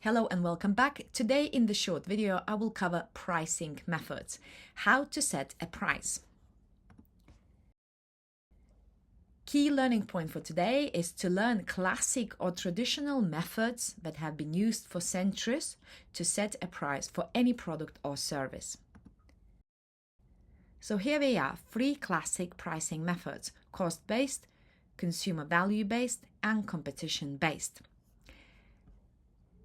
Hello and welcome back. Today in the short video, I will cover pricing methods, how to set a price. Key learning point for today is to learn classic or traditional methods that have been used for centuries to set a price for any product or service. So here we are, three classic pricing methods: cost-based, consumer value-based, and competition-based.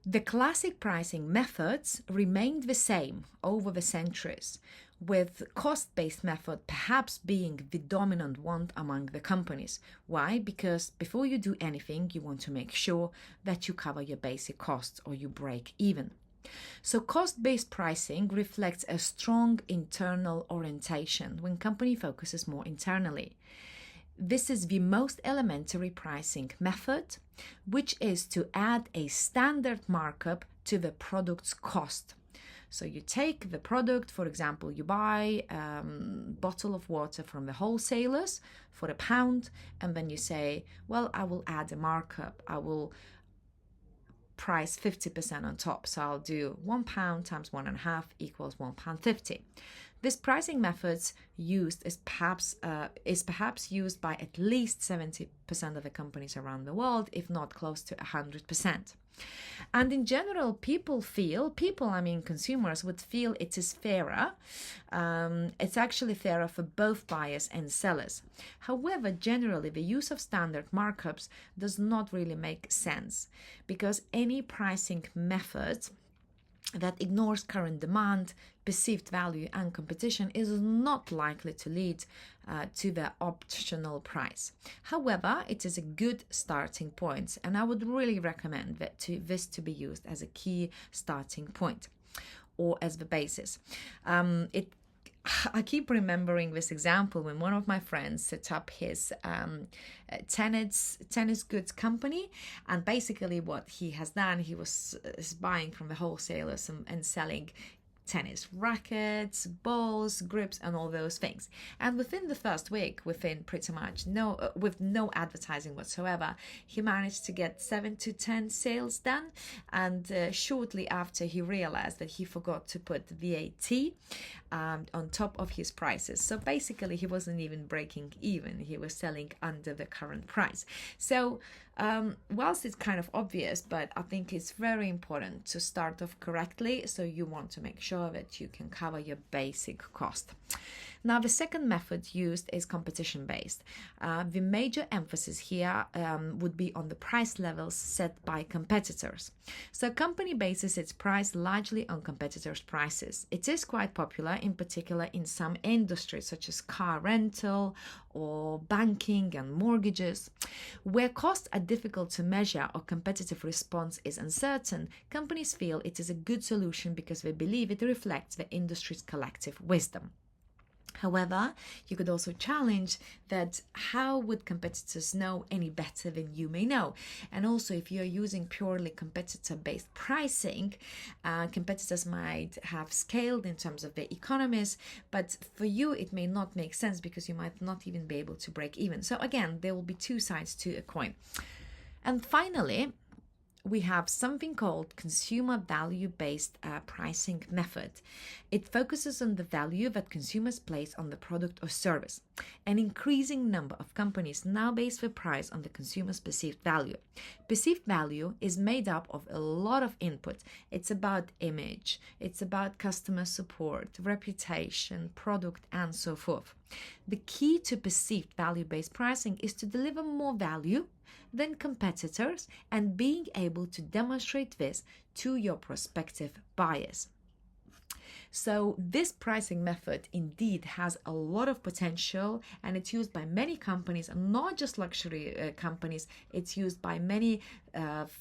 The classic pricing methods remained the same over the centuries, with cost-based method perhaps being the dominant one among the companies. Why? Because before you do anything, you want to make sure that you cover your basic costs or you break even. So cost-based pricing reflects a strong internal orientation when company focuses more internally. This is the most elementary pricing method, which is to add a standard markup to the product's cost. So you take the product, for example, you buy a bottle of water from the wholesalers for £1, and then you say, well, I will add a markup. I will price 50% on top. So I'll do £1 times 1.5 equals £1.50. This pricing methods used is perhaps used by at least 70% of the companies around the world, if not close to 100%. And in general, consumers would feel it is fairer. It's actually fairer for both buyers and sellers. However, generally, the use of standard markups does not really make sense, because any pricing method that ignores current demand, perceived value, and competition is not likely to lead to the optional price. However, it is a good starting point, and I would really recommend this to be used as a key starting point or as the basis. I keep remembering this example when one of my friends set up his tennis goods company, and basically what he has done, he was buying from the wholesalers and selling tennis rackets, balls, grips, and all those things. And within the first week, with no advertising whatsoever, he managed to get 7 to 10 sales done. And shortly after, he realized that he forgot to put VAT on top of his prices. So basically, he wasn't even breaking even. He was selling under the current price. So whilst it's kind of obvious, but I think it's very important to start off correctly. So you want to make sure that you can cover your basic cost. Now, the second method used is competition-based. The major emphasis here would be on the price levels set by competitors. So a company bases its price largely on competitors' prices. It is quite popular, in particular in some industries such as car rental or banking and mortgages. Where costs are difficult to measure or competitive response is uncertain, companies feel it is a good solution because they believe it reflects the industry's collective wisdom. However, you could also challenge that how would competitors know any better than you may know? And also, if you're using purely competitor-based pricing, competitors might have scaled in terms of their economies, but for you, it may not make sense because you might not even be able to break even. So again, there will be two sides to a coin. And finally, we have something called consumer value-based pricing method. It focuses on the value that consumers place on the product or service. An increasing number of companies now base their price on the consumer's perceived value. Perceived value is made up of a lot of input. It's about image, it's about customer support, reputation, product, and so forth. The key to perceived value-based pricing is to deliver more value than competitors and being able to demonstrate this to your prospective buyers. So this pricing method indeed has a lot of potential, and it's used by many companies, and not just luxury companies. It's used by many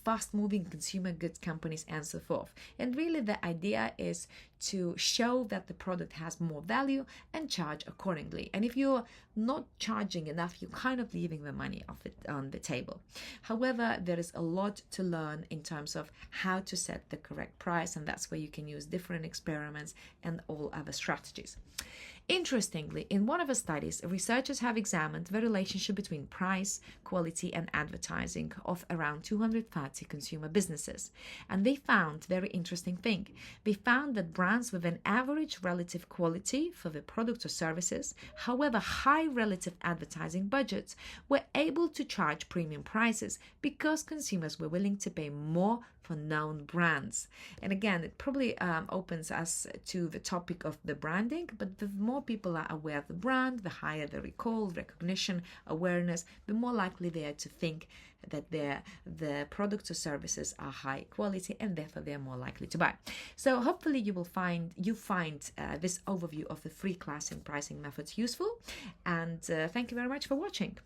fast-moving consumer goods companies and so forth. And really the idea is to show that the product has more value and charge accordingly. And if you're not charging enough, you're kind of leaving the money on the table. However, there is a lot to learn in terms of how to set the correct price, and that's where you can use different experiments and all other strategies. Interestingly, in one of the studies, researchers have examined the relationship between price, quality, and advertising of around 230 consumer businesses. And they found very interesting thing. They found that brands with an average relative quality for the product or services, however high relative advertising budgets, were able to charge premium prices because consumers were willing to pay more for known brands. And again, it probably opens us to the topic of the branding, but the more people are aware of the brand, the higher the recall, recognition, awareness, the more likely they are to think that the products or services are high quality, and therefore they're more likely to buy. So hopefully you find this overview of the 3 class and pricing methods useful, and thank you very much for watching.